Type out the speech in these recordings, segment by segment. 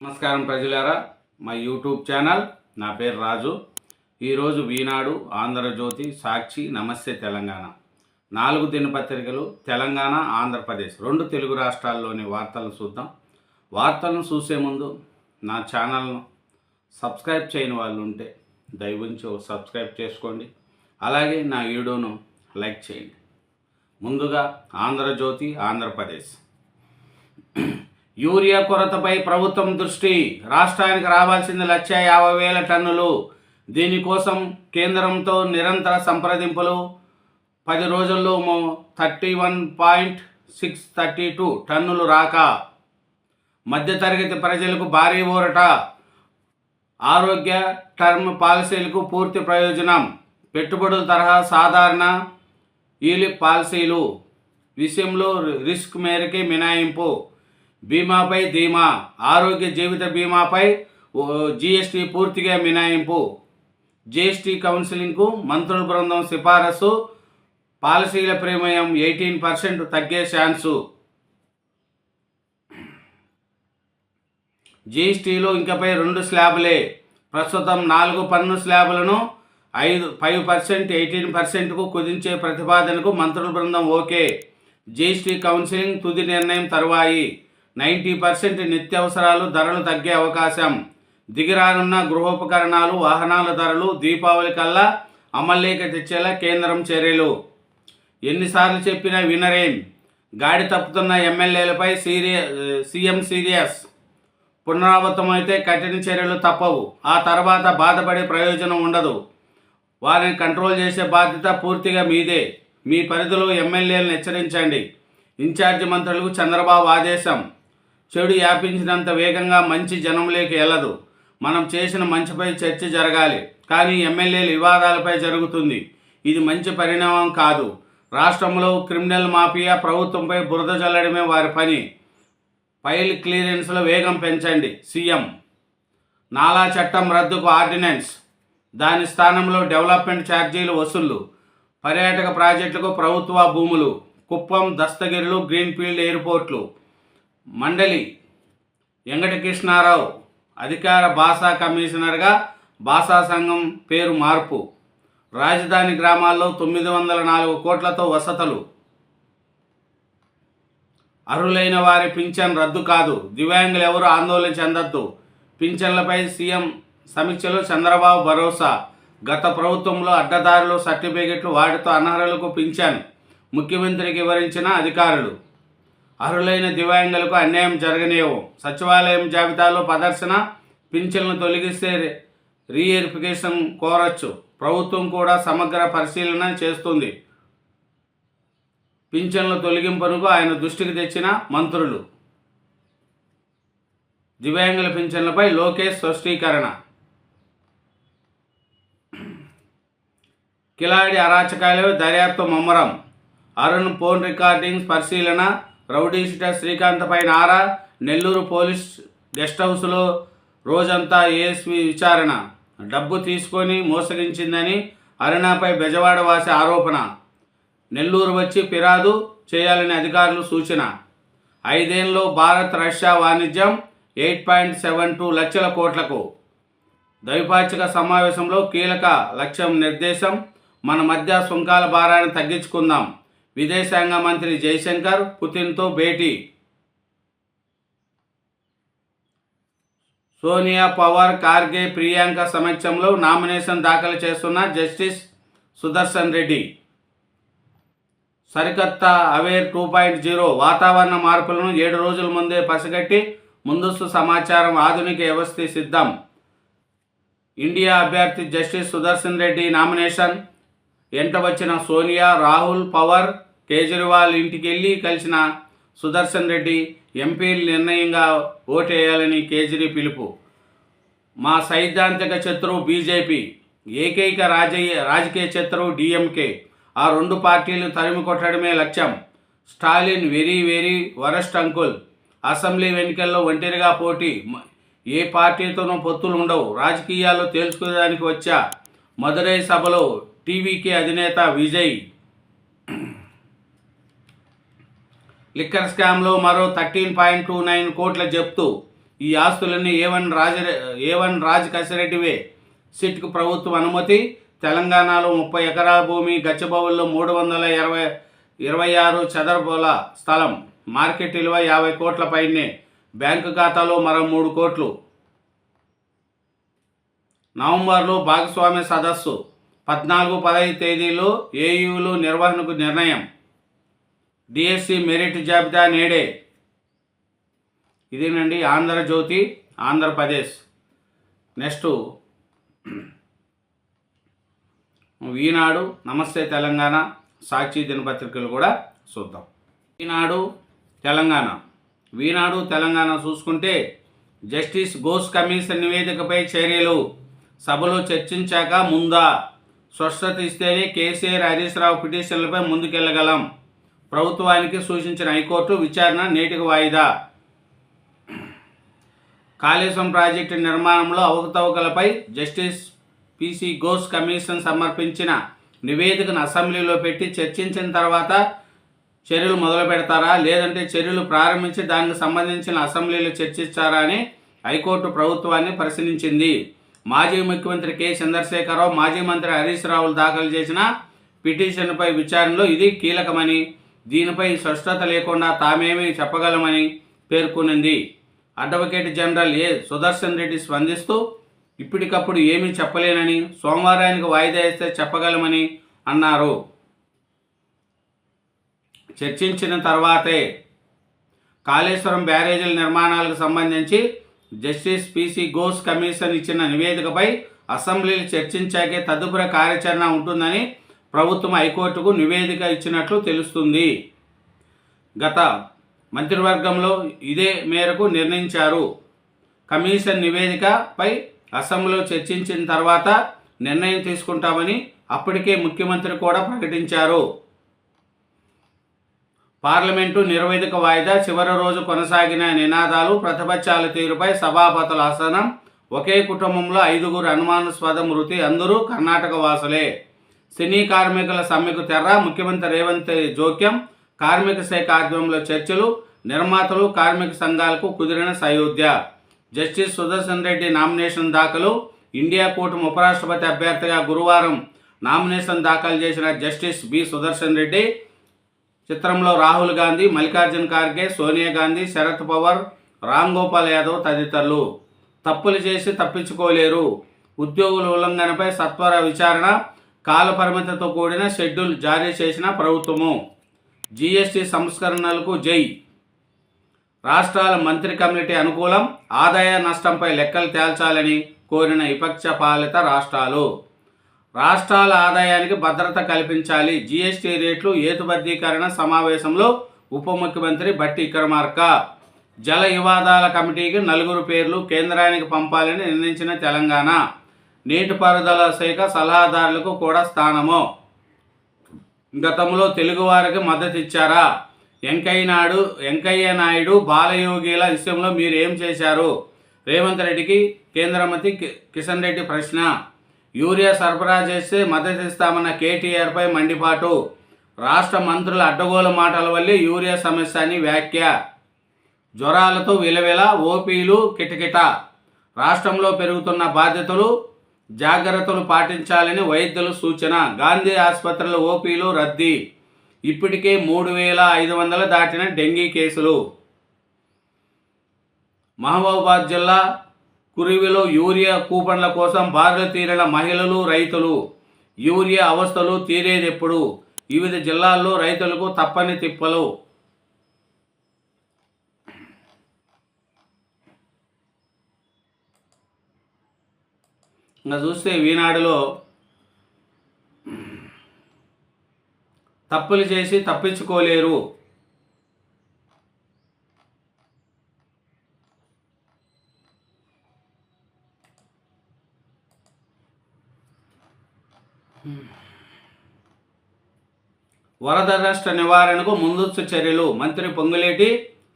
నమస్కారం ప్రజలారా, మా యూట్యూబ్ ఛానల్. నా పేరు రాజు. ఈరోజు ఈనాడు, ఆంధ్రజ్యోతి, సాక్షి, నమస్తే తెలంగాణ 4 దినపత్రికలు తెలంగాణ, ఆంధ్రప్రదేశ్ 2 తెలుగు రాష్ట్రాల్లోని వార్తలను చూద్దాం. వార్తలను చూసే ముందు నా ఛానల్ను సబ్స్క్రైబ్ చేయని వాళ్ళు ఉంటే దయవుంచి సబ్స్క్రైబ్ చేసుకోండి. అలాగే నా వీడియోను లైక్ చేయండి. ముందుగా ఆంధ్రజ్యోతి, ఆంధ్రప్రదేశ్. యూరియా కొరతపై ప్రభుత్వం దృష్టి. రాష్ట్రానికి రావాల్సింది 1,50,000 టన్నులు. దీనికోసం కేంద్రంతో నిరంతర సంప్రదింపులు. 10 రోజుల్లో 31.632 టన్నులు రాక. మధ్యతరగతి ప్రజలకు భారీ ఊరట. ఆరోగ్య టర్మ్ పాలసీలకు పూర్తి ప్రయోజనం. పెట్టుబడుల తరహా సాధారణ ఈలిప్ పాలసీలు విషయంలో రిస్క్ మేరకే మినహాయింపు. బీమాపై ధీమా. ఆరోగ్య జీవిత బీమాపై జీఎస్టీ పూర్తిగా మినహాయింపు. జీఎస్టీ కౌన్సిలింగ్కు మంత్రుల బృందం సిఫారసు. పాలసీల ప్రీమియం 18% తగ్గే ఛాన్సు. జీఎస్టీలో ఇంకపై 2 స్లాబులే. ప్రస్తుతం 4 పన్ను స్లాబులను 5% 18%కు కుదించే ప్రతిపాదనకు మంత్రుల బృందం ఓకే. జీఎస్టీ కౌన్సిలింగ్ తుది నిర్ణయం తరువాయి. 90% నిత్యావసరాలు ధరలు తగ్గే అవకాశం. దిగిరానున్న గృహోపకరణాలు, వాహనాల ధరలు దీపావళి కల్లా అమల్లోకి తెచ్చేలా కేంద్రం చర్యలు. ఎన్నిసార్లు చెప్పినా వినరేం. గాడి తప్పుతున్న ఎమ్మెల్యేలపై సీఎం సీరియస్. పునరావృతమైతే కఠిన చర్యలు తప్పవు. ఆ తర్వాత బాధపడే ప్రయోజనం ఉండదు. వారిని కంట్రోల్ చేసే బాధ్యత పూర్తిగా మీదే. మీ పరిధిలో ఎమ్మెల్యేలను హెచ్చరించండి. ఇన్ఛార్జి మంత్రులకు చంద్రబాబు ఆదేశం. చెడు వ్యాపించినంత వేగంగా మంచి జనంలోకి వెళ్ళదు. మనం చేసిన మంచిపై చర్చ జరగాలి, కానీ ఎమ్మెల్యేల వివాదాలపై జరుగుతుంది. ఇది మంచి పరిణామం కాదు. రాష్ట్రంలో క్రిమినల్ మాఫియా ప్రభుత్వంపై బురద జల్లడమే వారి పని. ఫైల్ క్లియరెన్స్ల వేగం పెంచండి. సీఎం. నాలా చట్టం రద్దుకు ఆర్డినెన్స్. దాని స్థానంలో డెవలప్మెంట్ ఛార్జీలు వసూళ్లు. పర్యాటక ప్రాజెక్టులకు ప్రభుత్వ భూములు. కుప్పం, దస్తగిరులు గ్రీన్ఫీల్డ్ ఎయిర్పోర్ట్లు. మండలి వెంకటకృష్ణారావు అధికార భాషా కమిషనర్గా భాషా సంఘం పేరు మార్పు. రాజధాని గ్రామాల్లో 904 కోట్లతో వసతులు. అర్హులైన వారి పింఛన్ రద్దు కాదు. దివ్యాంగులు ఎవరు ఆందోళన చెందొద్దు. పింఛన్లపై సీఎం సమీక్షలో చంద్రబాబు భరోసా. గత ప్రభుత్వంలో అడ్డదారులు సర్టిఫికెట్లు వాటితో అనర్హులకు పింఛన్ ముఖ్యమంత్రికి వివరించిన అధికారులు. అర్హులైన దివ్యాంగులకు అన్యాయం జరగనేవు. సచివాలయం జాబితాలో ప్రదర్శన. పింఛన్లు తొలగిస్తే రీవెరిఫికేషన్ కోరచ్చు. ప్రభుత్వం కూడా సమగ్ర పరిశీలన చేస్తుంది. పింఛన్ల తొలగింపునకు ఆయన దృష్టికి తెచ్చిన మంత్రులు. దివ్యాంగుల పింఛన్లపై లోకేష్ స్పష్టీకరణ. కిలాడి అరాచకాలు దర్యాప్తు ముమ్మరం. అరుణ్ ఫోన్ రికార్డింగ్స్ పరిశీలన. రౌడీ షీటర్ శ్రీకాంత్ పైన ఆరా. నెల్లూరు పోలీస్ గెస్ట్ హౌస్లో రోజంతా ఏఎస్పీ విచారణ. డబ్బు తీసుకొని మోసగించిందని అరుణపై బెజవాడ వాసి ఆరోపణ. నెల్లూరు వచ్చి ఫిర్యాదు చేయాలని అధికారులు సూచన. 5 ఏళ్లలో భారత్ రష్యా వాణిజ్యం 8.72 లక్షల కోట్లకు. ద్వైపాక్షిక సమావేశంలో కీలక లక్ష్యం నిర్దేశం. మన మధ్య సుంకాల భారాన్ని తగ్గించుకుందాం. విదేశాంగ మంత్రి జైశంకర్ పుతిన్తో భేటీ. సోనియా, పవార్, ఖార్గే, ప్రియాంక సమక్షంలో నామినేషన్ దాఖలు చేస్తున్న జస్టిస్ సుదర్శన్ రెడ్డి. సరికొత్త అవేర్ 2.0 వాతావరణ మార్పులను 7 రోజుల ముందే పసిగట్టి ముందస్తు సమాచారం. ఆధునిక వ్యవస్థ సిద్ధం. ఇండియా అభ్యర్థి జస్టిస్ సుదర్శన్ రెడ్డి నామినేషన్. ఎంట వచ్చిన సోనియా, రాహుల్, పవార్, కేజ్రీవాల్ ఇంటికెళ్ళి కలిసిన సుదర్శన్ రెడ్డి. ఎంపీలు నిర్ణయంగా ఓటేయాలని కేజ్రీ పిలుపు. మా సైద్ధాంతిక శత్రువు బీజేపీ, ఏకైక రాజకీయ శత్రువు డీఎంకే. ఆ 2 పార్టీలు తరిమి కొట్టడమే లక్ష్యం. Stalin very worst uncle. Assembly ఎన్నికల్లో ఒంటరిగా పోటీ. ఏ పార్టీతోనూ పొత్తులు ఉండవు. రాజకీయాల్లో తేల్చుకోవడానికి వచ్చా. మదురై సభలో టీవీకే అధినేత విజయ్. లిక్కర్ స్కామ్లో మరో 13.29 కోట్ల జప్తు. ఈ ఆస్తులన్నీ ఏ1 రాజ్ కసిరెడ్డివే. సిట్కు ప్రభుత్వం అనుమతి. తెలంగాణలో 30 ఎకరాల భూమి, గచ్చిబౌలిలో 326 చదరపుల స్థలం, మార్కెట్ విలువ 50 కోట్ల పైనే, బ్యాంకు ఖాతాలో మరో 3 కోట్లు. నవంబర్లో భాగస్వామ్య సదస్సు 14-15 తేదీలో ఏయూలు నిర్వహణకు నిర్ణయం. డిఎస్సి మెరిట్ జాబితా నేడే. ఇదేనండి ఆంధ్రజ్యోతి, ఆంధ్రప్రదేశ్. నెక్స్ట్ ఈనాడు, నమస్తే తెలంగాణ, సాక్షి దినపత్రికలు కూడా చూద్దాం. ఈనాడు తెలంగాణ చూసుకుంటే జస్టిస్ ఘోష్ కమిషన్ నివేదికపై చర్యలు. సభలో చర్చించాక ముందా స్పష్టత ఇస్తేనే కేసీఆర్, హరీష్ రావు పిటిషన్లపై ముందుకెళ్లగలం. ప్రభుత్వానికి సూచించిన హైకోర్టు. విచారణ నేటికి వాయిదా. కాళేశ్వరం ప్రాజెక్టు నిర్మాణంలో అవకతవకలపై జస్టిస్ పిసి ఘోష్ కమిషన్ సమర్పించిన నివేదికను అసెంబ్లీలో పెట్టి చర్చించిన తర్వాత చర్యలు మొదలు పెడతారా, లేదంటే చర్యలు ప్రారంభించి దానికి సంబంధించిన అసెంబ్లీలో చర్చిస్తారా అని హైకోర్టు ప్రభుత్వాన్ని ప్రశ్నించింది. మాజీ ముఖ్యమంత్రి కె చంద్రశేఖరరావు, మాజీ మంత్రి హరీష్ రావులు దాఖలు చేసిన పిటిషన్పై విచారణలో ఇది కీలకమని, దీనిపై స్పష్టత లేకుండా తామేమీ చెప్పగలమని పేర్కొనింది. అడ్వకేట్ జనరల్ ఏ సుదర్శన్ రెడ్డి స్పందిస్తూ ఇప్పటికప్పుడు ఏమీ చెప్పలేనని, సోమవారానికి వాయిదా ఇస్తే చెప్పగలమని అన్నారు. చర్చించిన తర్వాతే కాళేశ్వరం బ్యారేజీల నిర్మాణాలకు సంబంధించి జస్టిస్ పిసి ఘోష్ కమిషన్ ఇచ్చిన నివేదికపై అసెంబ్లీలో చర్చించాకే తదుపరి కార్యాచరణ ఉంటుందని ప్రభుత్వం హైకోర్టుకు నివేదిక ఇచ్చినట్లు తెలుస్తుంది. గత మంత్రివర్గంలో ఇదే మేరకు నిర్ణయించారు. కమిషన్ నివేదికపై అసెంబ్లీలో చర్చించిన తర్వాత నిర్ణయం తీసుకుంటామని అప్పటికే ముఖ్యమంత్రి కూడా ప్రకటించారు. పార్లమెంటు నిర్వేదిక వాయిదా. చివరి రోజు కొనసాగిన నినాదాలు, ప్రతిపక్షాల తీరుపై సభాపతుల అసహనం. ఒకే కుటుంబంలో 5 అనుమానాస్పద మృతి, అందరూ కర్ణాటక వాసులే. సినీ కార్మికుల సమ్మెకు తెర. ముఖ్యమంత్రి రేవంత్ జోక్యం. కార్మిక శాఖ ఆధ్వర్యంలో చర్చలు. నిర్మాతలు, కార్మిక సంఘాలకు కుదిరిన సయోధ్య. జస్టిస్ సుదర్శన్ రెడ్డి నామినేషన్ దాఖలు. ఇండియా కూటమి ఉపరాష్ట్రపతి అభ్యర్థిగా గురువారం నామినేషన్ దాఖలు చేసిన జస్టిస్ బి సుదర్శన్ రెడ్డి చిత్రంలో రాహుల్ గాంధీ, మల్లికార్జున్ ఖార్గే, సోనియా గాంధీ, శరద్ పవార్, రామ్ గోపాల్ యాదవ్ తదితరులు. తప్పులు చేసి తప్పించుకోలేరు. ఉద్యోగుల ఉల్లంఘనపై సత్వర విచారణ. కాలపరిమితితో కూడిన షెడ్యూల్ జారీ చేసిన ప్రభుత్వము. జీఎస్టీ సంస్కరణలకు జై. రాష్ట్రాల మంత్రి కమిటీ అనుకూలం. ఆదాయ నష్టంపై లెక్కలు తేల్చాలని కోరిన విపక్ష పాలిత రాష్ట్రాలు. రాష్ట్రాల ఆదాయానికి భద్రత కల్పించాలి. జీఎస్టీ రేట్లు హేతుబద్ధీకరణ సమావేశంలో ఉప ముఖ్యమంత్రి భట్టి విక్రమార్క. జల వివాదాల కమిటీకి 4 పేర్లు కేంద్రానికి పంపాలని నిర్ణయించిన తెలంగాణ. నీటిపారుదల శాఖ సలహాదారులకు కూడా స్థానము. గతంలో తెలుగువారికి మద్దతు ఇచ్చారా? వెంకయ్య నాయుడు బాలయోగిల విషయంలో మీరు ఏం చేశారు? రేవంత్ రెడ్డికి కేంద్ర మంత్రి కిషన్ రెడ్డి ప్రశ్న. యూరియా సరఫరా చేస్తే మద్దతు ఇస్తామన్న కేటీఆర్పై మండిపాటు. రాష్ట్ర మంత్రుల అడ్డగోలు మాటల వల్లే యూరియా సమస్య అని వ్యాఖ్య. జ్వరాలతో విలవిల, ఓపీలు కిటకిట. రాష్ట్రంలో పెరుగుతున్న బాధ్యతలు, జాగ్రత్తలు పాటించాలని వైద్యులు సూచన. గాంధీ ఆసుపత్రిలో ఓపీలు రద్దీ. ఇప్పటికే 3,500 దాటిన డెంగీ కేసులు. మహబూబాబాద్ జిల్లా కురివిలో యూరియా కూపన్ల కోసం బారులు తీరిన మహిళలు, రైతులు. యూరియా అవస్థలు తీరేదెప్పుడు? వివిధ జిల్లాల్లో రైతులకు తప్పని తిప్పలు. ఇంకా చూస్తే ఈనాడులో తప్పులు చేసి తప్పించుకోలేరు. వరద నష్ట నివారణకు ముందస్తు చర్యలు. మంత్రి పొంగులేటి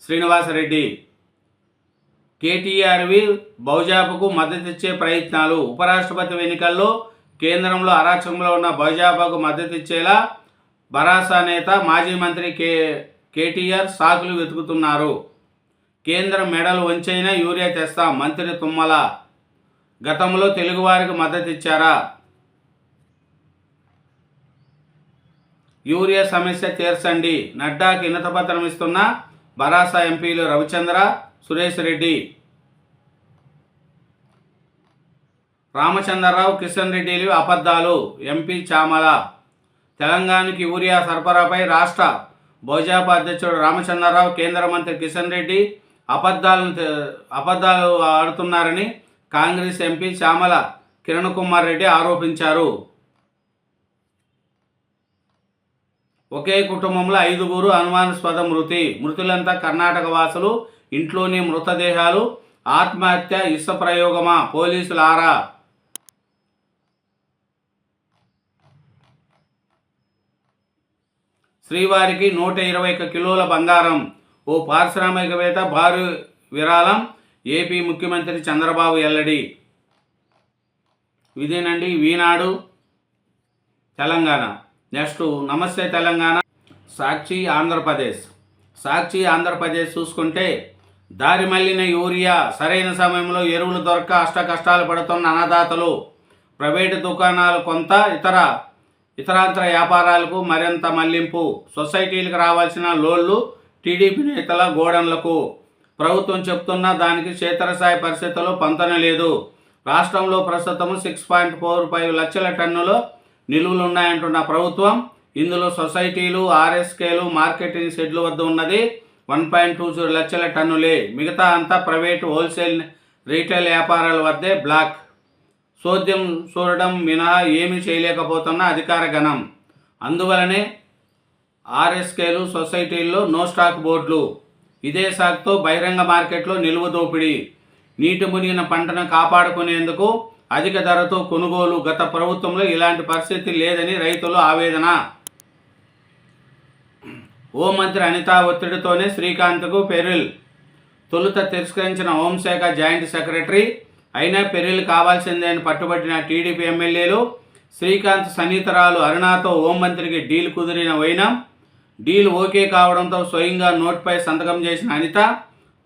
శ్రీనివాసరెడ్డి. కేటీఆర్వి బౌజాబాకు మద్దతిచ్చే ప్రయత్నాలు. ఉపరాష్ట్రపతి ఎన్నికల్లో కేంద్రంలో అరాచకంలో ఉన్న బౌజాబాకు మద్దతిచ్చేలా భరాసా నేత మాజీ మంత్రి కేటీఆర్ సాకులు వెతుకుతున్నారు. కేంద్రం మెడలు వంచైనా యూరియా తెస్తాం మంత్రి తుమ్మల. గతంలో తెలుగువారికి మద్దతు ఇచ్చారా? యూరియా సమస్య తీర్చండి. నడ్డాకి వినతిపత్రం ఇస్తున్న బరాస ఎంపీలు రవిచంద్ర, సురేష్ రెడ్డి. రామచంద్రరావు, కిషన్ రెడ్డిలు అబద్ధాలు. ఎంపీ చామల. తెలంగాణకి యూరియా సరఫరాపై రాష్ట్ర భాజపా అధ్యక్షుడు రామచంద్రరావు, కేంద్ర మంత్రి కిషన్ రెడ్డి అబద్ధాలు ఆడుతున్నారని కాంగ్రెస్ ఎంపీ చామల కిరణ్ కుమార్ రెడ్డి ఆరోపించారు. ఒకే కుటుంబంలో 5గురు అనుమానాస్పద మృతులంతా కర్ణాటక వాసులు. ఇంట్లోని మృతదేహాలు. ఆత్మహత్య, ఇస ప్రయోగమా? పోలీసుల ఆరా. శ్రీవారికి 121 కిలోల బంగారం. ఓ పారిశ్రామికవేత్త భారీ విరాళం. ఏపీ ముఖ్యమంత్రి చంద్రబాబు వెల్లడి. ఇదేనండి ఈనాడు తెలంగాణ. నెక్స్ట్ నమస్తే తెలంగాణ. సాక్షి ఆంధ్రప్రదేశ్ చూసుకుంటే, దారి మళ్లిన యూరియా, సరైన సమయంలో ఎరువులు దొరక్క అష్టకష్టాలు పడుతున్న అన్నదాతలు, ప్రైవేటు దుకాణాలు కొంత, ఇతరాంతర వ్యాపారాలకు మరింత మళ్లింపు, సొసైటీలకు రావాల్సిన లోన్లు టీడీపీ నేతల గోడన్లకు. ప్రభుత్వం చెప్తున్న దానికి క్షేత్రస్థాయి పరిస్థితుల్లో పొంతన లేదు. రాష్ట్రంలో ప్రస్తుతం 6.45 లక్షల టన్నుల నిల్వలున్నాయంటున్న ప్రభుత్వం. ఇందులో సొసైటీలు, ఆర్ఎస్కేలు, మార్కెటింగ్ షెడ్ల వద్ద ఉన్నది 1.20 లక్షల టన్నులే. మిగతా అంతా ప్రైవేటు హోల్సేల్, రీటైల్ వ్యాపారాల వద్దే బ్లాక్. చోద్యం చూడడం మినహా ఏమీ చేయలేకపోతున్న అధికార గణం. అందువలనే ఆర్ఎస్కేలు, సొసైటీల్లో నో స్టాక్ బోర్డులు. ఇదే సాకుతో బహిరంగ మార్కెట్లో నిలువ దోపిడీ. నీటి మునిగిన పంటను కాపాడుకునేందుకు అధిక ధరతో కొనుగోలు. గత ప్రభుత్వంలో ఇలాంటి పరిస్థితి లేదని రైతులు ఆవేదన. హోంమంత్రి అనిత ఒత్తిడితోనే శ్రీకాంత్కు పెరిల్. తొలుత తిరస్కరించిన హోంశాఖ జాయింట్ సెక్రటరీ. అయినా పెరిల్ కావాల్సిందే అని పట్టుబట్టిన టీడీపీ ఎమ్మెల్యేలు. శ్రీకాంత్ సన్నిహితురాలు అరుణతో హోంమంత్రికి డీల్ కుదిరిన వైనం. డీల్ ఓకే కావడంతో స్వయంగా నోట్పై సంతకం చేసిన అనిత.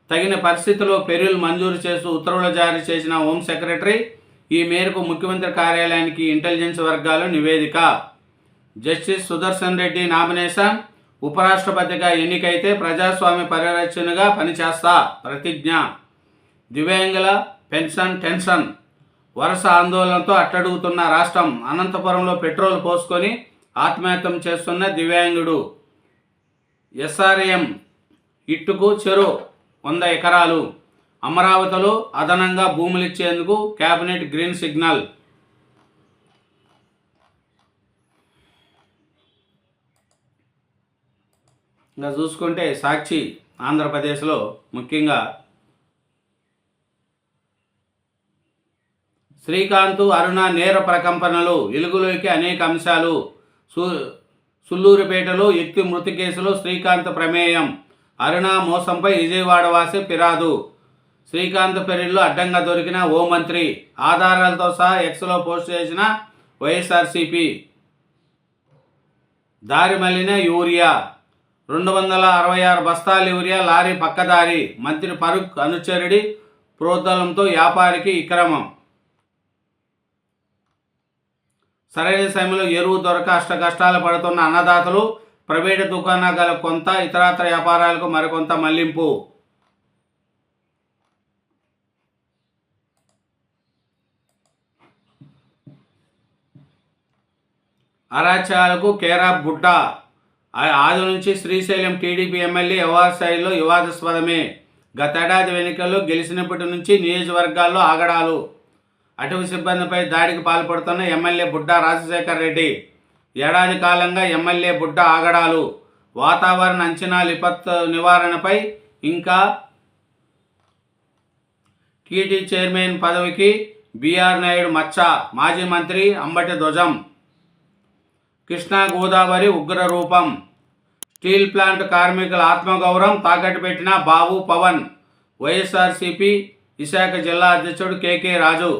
తగిన పరిస్థితుల్లో పెరిల్ మంజూరు చేస్తూ ఉత్తర్వులు జారీ చేసిన హోం సెక్రటరీ. ఈ మేరకు ముఖ్యమంత్రి కార్యాలయానికి ఇంటెలిజెన్స్ వర్గాలు నివేదిక. Justice Sudarshan Reddy nomination. ఉపరాష్ట్రపతిగా ఎన్నికైతే ప్రజాస్వామ్య పరిరక్షణగా పనిచేస్తా ప్రతిజ్ఞ. దివ్యాంగుల పెన్షన్ టెన్షన్. వరుస ఆందోళనతో అట్టడుగుతున్న రాష్ట్రం. అనంతపురంలో పెట్రోల్ పోసుకొని ఆత్మహత్యం చేస్తున్న దివ్యాంగుడు. ఎస్ఆర్ఎం ఇట్టుకు చెరో 100 ఎకరాలు. అమరావతిలో అదనంగా భూములిచ్చేందుకు కేబినెట్ గ్రీన్ సిగ్నల్. ఇంకా చూసుకుంటే సాక్షి ఆంధ్రప్రదేశ్లో ముఖ్యంగా శ్రీకాంత్, అరుణ నేర ప్రకంపనలు. వెలుగులోకి అనేక అంశాలు. సుల్లూరుపేటలో వ్యక్తి మృతి కేసులో శ్రీకాంత్ ప్రమేయం. అరుణ మోసంపై విజయవాడ వాసి ఫిర్యాదు. శ్రీకాంత్ పెరిల్లో అడ్డంగా దొరికిన హోంమంత్రి. ఆధారాలతో సహా ఎక్స్లో పోస్ట్ చేసిన వైఎస్ఆర్సీపీ. దారి మళ్లిన యూరియా. 266 బస్తాల యూరియా లారీ పక్కదారి. మంత్రి ఫరూక్ అనుచరుడి ప్రోద్బలంతో వ్యాపారికి విక్రమం. సరైన సమయంలో ఎరువు దొరక అష్టకష్టాలు పడుతున్న అన్నదాతలు, ప్రైవేటు దుకాణాల కొంత, ఇతరత్ర వ్యాపారాలకు మరికొంత మళ్లింపు. అరాచకాలకు కేరాఫ్ బుట్ట. ఆది నుంచి శ్రీశైలం టీడీపీ ఎమ్మెల్యే వ్యవహార శైలిలో వివాదాస్పదమే. గతేడాది ఎన్నికల్లో గెలిచినప్పటి నుంచి నియోజకవర్గాల్లో ఆగడాలు. అటవీ సిబ్బందిపై దాడికి పాల్పడుతున్న ఎమ్మెల్యే బుడ్డా రాజశేఖర్ రెడ్డి. ఏడాది కాలంగా ఎమ్మెల్యే బుడ్డా ఆగడాలు. వాతావరణ అంచనాల విపత్తు నివారణపై ఇంకా టీటీ చైర్మన్ పదవికి బీఆర్ నాయుడు మచ్చ. మాజీ మంత్రి అంబటి ధ్వజం. కృష్ణా గోదావరి ఉగ్ర రూపం. స్టీల్ ప్లాంట్ కార్మికుల ఆత్మగౌరవం తాకట్టు పెట్టిన బాబు పవన్. వైఎస్ఆర్సీపీ విశాఖ జిల్లా అధ్యక్షుడు కేకే రాజు.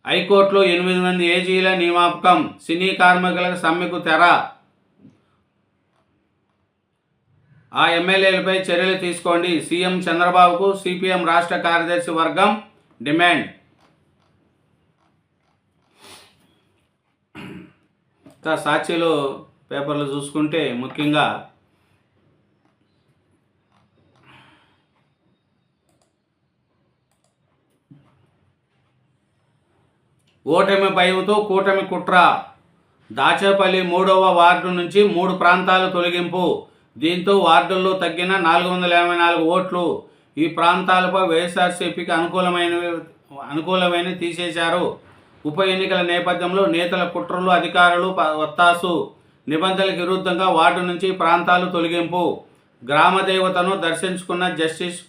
హైకోర్టులో 8 మంది ఏజీల నియామకం. సినీ కార్మికులకు సమ్మెకు తెర. ఆ ఎమ్మెల్యేలపై చర్యలు తీసుకోండి. సీఎం చంద్రబాబుకు సిపిఎం రాష్ట్ర కార్యదర్శి వర్గం డిమాండ్. సాక్షిలో పేపర్లు చూసుకుంటే ముఖ్యంగా ఓటమి భయంతో కూటమి కుట్ర. దాచేపల్లి 3వ వార్డు నుంచి 3 ప్రాంతాలు తొలగింపు. దీంతో వార్డుల్లో తగ్గిన 484 ఓట్లు. ఈ ప్రాంతాలపై వైఎస్ఆర్సీపీకి అనుకూలమైన తీసేశారు. ఉప ఎన్నికల నేపథ్యంలో నేతల కుట్రలు, అధికారులు ఒత్తాసు. నిబంధనలకు విరుద్ధంగా వార్డు నుంచి ప్రాంతాలు తొలగింపు. గ్రామ దేవతను దర్శించుకున్న జస్టిస్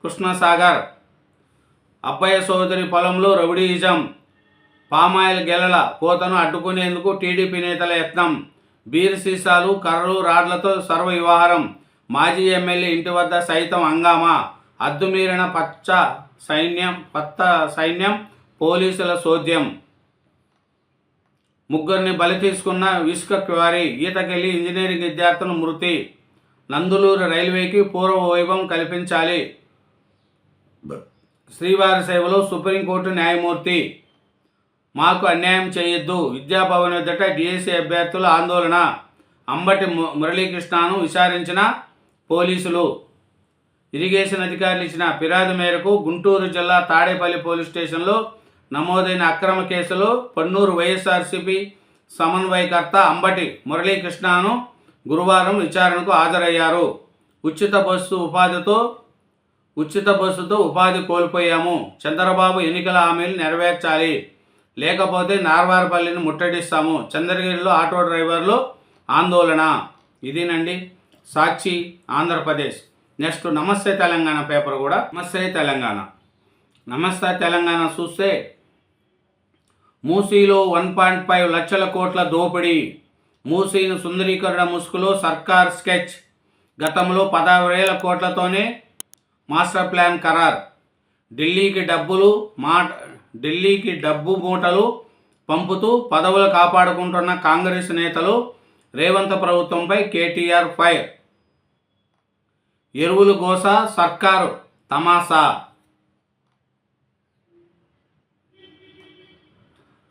కృష్ణసాగర్. అబ్బయ్య సోదరి పొలంలో రౌడీయిజం. పామాయిల్ గెలల కోతను అడ్డుకునేందుకు టీడీపీ నేతల యత్నం. బీర్ సీసాలు, కర్రలు, రాడ్లతో సర్వ వ్యవహారం. మాజీ ఎమ్మెల్యే ఇంటి వద్ద సైతం హంగామా. అద్దుమీరిన పచ్చ సైన్యం పోలీసుల సోద్యం. ముగ్గురిని బలి తీసుకున్న ఇసుక క్వారీ. ఈతకెళ్లి ఇంజనీరింగ్ విద్యార్థులు మృతి. నందులూరు రైల్వేకి పూర్వ వైభవం కల్పించాలి. శ్రీవారి సేవలో సుప్రీంకోర్టు న్యాయమూర్తి. మాకు అన్యాయం చేయొద్దు. విద్యాభవన్ ఎదుట డిఎస్సి అభ్యర్థుల ఆందోళన. అంబటి మురళీకృష్ణను విచారించిన పోలీసులు. ఇరిగేషన్ అధికారులు ఇచ్చిన ఫిర్యాదు మేరకు గుంటూరు జిల్లా తాడేపల్లి పోలీస్ స్టేషన్లో నమోదైన అక్రమ కేసులో పన్నూరు వైఎస్ఆర్సీపీ సమన్వయకర్త అంబటి మురళీకృష్ణను గురువారం విచారణకు హాజరయ్యారు. ఉచిత బస్సుతో ఉపాధి కోల్పోయాము. చంద్రబాబు ఎన్నికల హామీలు నెరవేర్చాలి, లేకపోతే నార్వారపల్లిని ముట్టడిస్తాము. చంద్రగిరిలో ఆటో డ్రైవర్లు ఆందోళన. ఇదేనండి సాక్షి ఆంధ్రప్రదేశ్. నెక్స్ట్ నమస్తే తెలంగాణ పేపర్ కూడా. నమస్తే తెలంగాణ చూస్తే మూసీలో 1.5 లక్షల కోట్ల దోపిడీ. మూసీని సుందరీకరణ ముసుగులో సర్కార్ స్కెచ్. గతంలో 16,000 కోట్లతోనే మాస్టర్ ప్లాన్ ఖరారు. ఢిల్లీకి డబ్బు మూటలు పంపుతూ పదవులు కాపాడుకుంటున్న కాంగ్రెస్ నేతలు. రేవంత్ ప్రభుత్వంపై కేటీఆర్ ఫైర్. ఎరువులు గోస, సర్కారు తమాసా.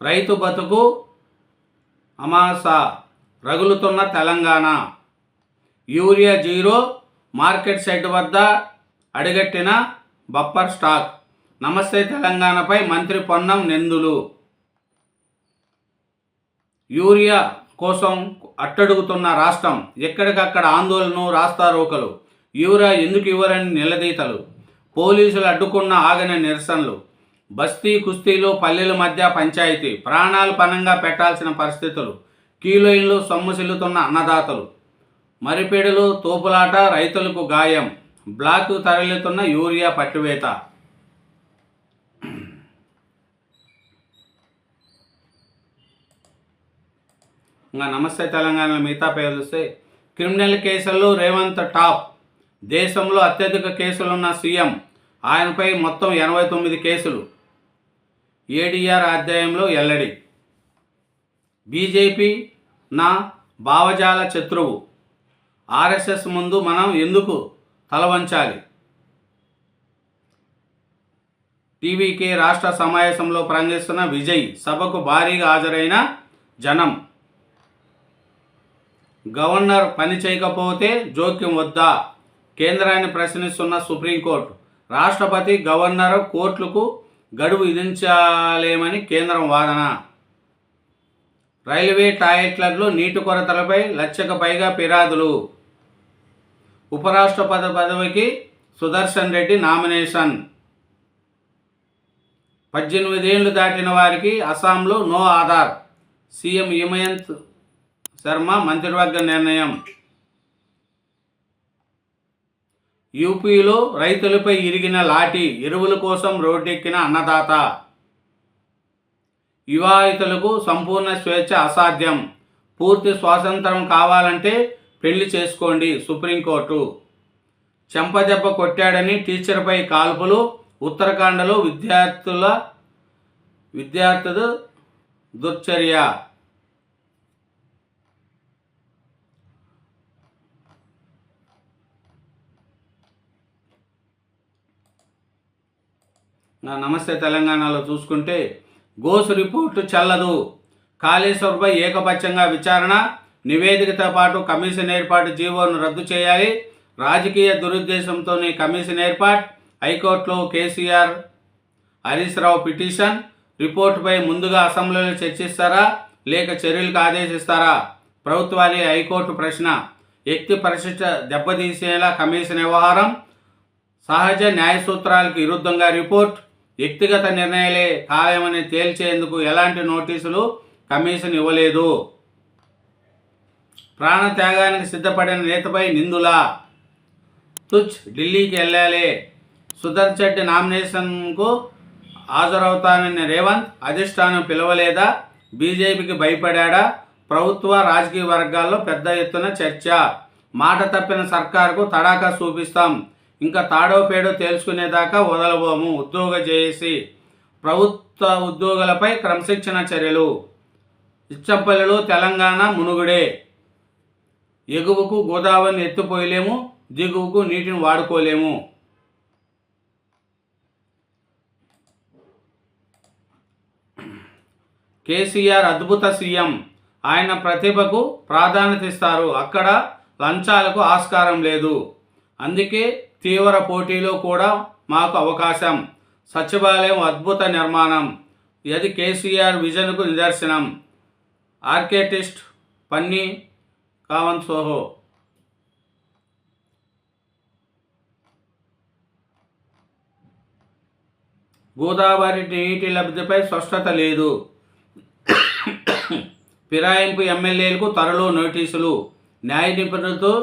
రైతు బతుకు అమాసా. రగులుతున్న Telangana. Urea zero. Market shed వద్ద అడిగట్టిన బఫర్ స్టాక్. నమస్తే తెలంగాణపై మంత్రి పొన్నం నిందులు. యూరియా కోసం అట్టడుగుతున్న రాష్ట్రం. ఎక్కడికక్కడ ఆందోళనలు, రాస్తారోకలు. యూరియా ఎందుకు ఇవ్వరని నిలదీతలు. పోలీసులు అడ్డుకున్న ఆగని నిరసనలు. బస్తీ కుస్తీలో పల్లెల మధ్య పంచాయతీ. ప్రాణాలు పణంగా పెట్టాల్సిన పరిస్థితులు. కీలోయిన్లు సొమ్ముసిల్లుతున్న అన్నదాతలు. మరిపేడులు తోపులాట, రైతులకు గాయం. బ్లాక్కు తరలితున్న యూరియా పట్టివేత. ఇంకా నమస్తే తెలంగాణలో మిగతా పేర్లు వస్తే క్రిమినల్ కేసుల్లో రేవంత్ టాప్. దేశంలో అత్యధిక కేసులున్న సీఎం. ఆయనపై మొత్తం 89 కేసులు. ఏడీఆర్ అధ్యాయంలో ఎల్లడి. బీజేపీ నా భావజాల శత్రువు. ఆర్ఎస్ఎస్ ముందు మనం ఎందుకు తలవంచాలి. టీవీకే రాష్ట్ర సమావేశంలో ప్రసంగిస్తున్న విజయ్. సభకు భారీగా హాజరైన జనం. గవర్నర్ పని చేయకపోతే జోక్యం వద్దా. కేంద్రాన్ని ప్రశ్నిస్తున్న సుప్రీంకోర్టు. రాష్ట్రపతి, గవర్నర్ కోర్టులకు గడువు విధించాలేమని కేంద్రం వాదన. రైల్వే టాయిలెట్లలో నీటి కొరతలపై 1,00,000కు పైగా ఫిర్యాదులు. ఉపరాష్ట్రపతి పదవికి సుదర్శన్ రెడ్డి నామినేషన్. 18 ఏళ్లు దాటిన వారికి అస్సాంలో నో ఆధార్. సీఎం హిమయంత్ శర్మ మంత్రివర్గ నిర్ణయం. యూపీలో రైతులపై ఇరిగిన లాఠీ. ఎరువుల కోసం రోడ్డెక్కిన అన్నదాత. వివాహితులకు సంపూర్ణ స్వేచ్ఛ అసాధ్యం. పూర్తి స్వాతంత్రం కావాలంటే పెళ్లి చేసుకోండి. సుప్రీంకోర్టు. చెంపదెబ్బ కొట్టాడని టీచర్పై కాల్పులు. ఉత్తరాఖండ్లో విద్యార్థుల దుశ్చర్య. నమస్తే తెలంగాణలో చూసుకుంటే గోస్ రిపోర్టు చెల్లదు, కాళేశ్వరంపై ఏకపక్షంగా విచారణ, నివేదికతో పాటు కమిషన్ ఏర్పాటు జీవోను రద్దు చేయాలి, రాజకీయ దురుద్దేశంతోనే కమిషన్ ఏర్పాటు, హైకోర్టులో కేసీఆర్ హరీష్ రావు పిటిషన్, రిపోర్టుపై ముందుగా అసెంబ్లీలో చర్చిస్తారా లేక చర్యలకు ఆదేశిస్తారా, ప్రభుత్వాన్ని హైకోర్టు ప్రశ్న, వ్యక్తి పరిశిష్ట దెబ్బతీసేలా కమిషన్ వ్యవహారం, సహజ న్యాయ సూత్రాలకు విరుద్ధంగా రిపోర్ట్, వ్యక్తిగత నిర్ణయాలే ఖాయమని తేల్చేందుకు ఎలాంటి నోటీసులు కమిషన్ ఇవ్వలేదు, ప్రాణత్యాగానికి సిద్ధపడిన నేతపై నిందుల, తుచ్ ఢిల్లీకి వెళ్ళాలి, సుదర్శన్ రెడ్డి నామినేషన్కు హాజరవుతానని రేవంత్, అధిష్టానం పిలవలేదా, బీజేపీకి భయపడా, ప్రభుత్వ రాజకీయ వర్గాల్లో పెద్ద ఎత్తున చర్చ, మాట తప్పిన సర్కారుకు తడాకా చూపిస్తాం, ఇంకా తాడో పేడో తేల్చుకునేదాకా వదలబోము, ఉద్యోగ చేసి ప్రభుత్వ ఉద్యోగులపై క్రమశిక్షణ చర్యలు, ఇచ్చంపల్లిలో తెలంగాణ మునుగుడే, ఎగువకు గోదావరిని ఎత్తిపోయలేము, దిగువకు నీటిని వాడుకోలేము, కేసీఆర్ అద్భుత సీఎం, ఆయన ప్రతిభకు ప్రాధాన్యత ఇస్తారు, అక్కడ లంచాలకు ఆస్కారం లేదు, అందుకే తీవ్ర పోటీలో కూడా మాకు అవకాశం, సచివాలయం అద్భుత నిర్మాణం, ఇది కేసీఆర్ విజన్కు నిదర్శనం, ఆర్కిటెక్ట్ పన్నీ కావన్ సోహో. గోదావరి నీటి లబ్ధిపై స్పష్టత లేదు, ఫిరాయింపు ఎమ్మెల్యేలకు త్వరలో నోటీసులు, న్యాయ నిపుణులతో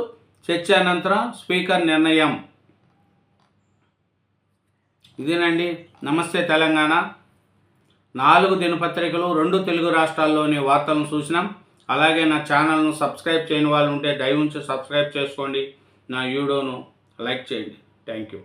చర్చ అనంతరం స్పీకర్ నిర్ణయం. ఇదేనండి నమస్తే తెలంగాణ 4 దినపత్రికలు 2 తెలుగు రాష్ట్రాల్లోని వార్తలను చూసినాం. అలాగే నా ఛానల్ను సబ్స్క్రైబ్ చేయని వాళ్ళు ఉంటే దయవుంచి సబ్స్క్రైబ్ చేసుకోండి, నా వీడియోను లైక్ చేయండి. Thank you.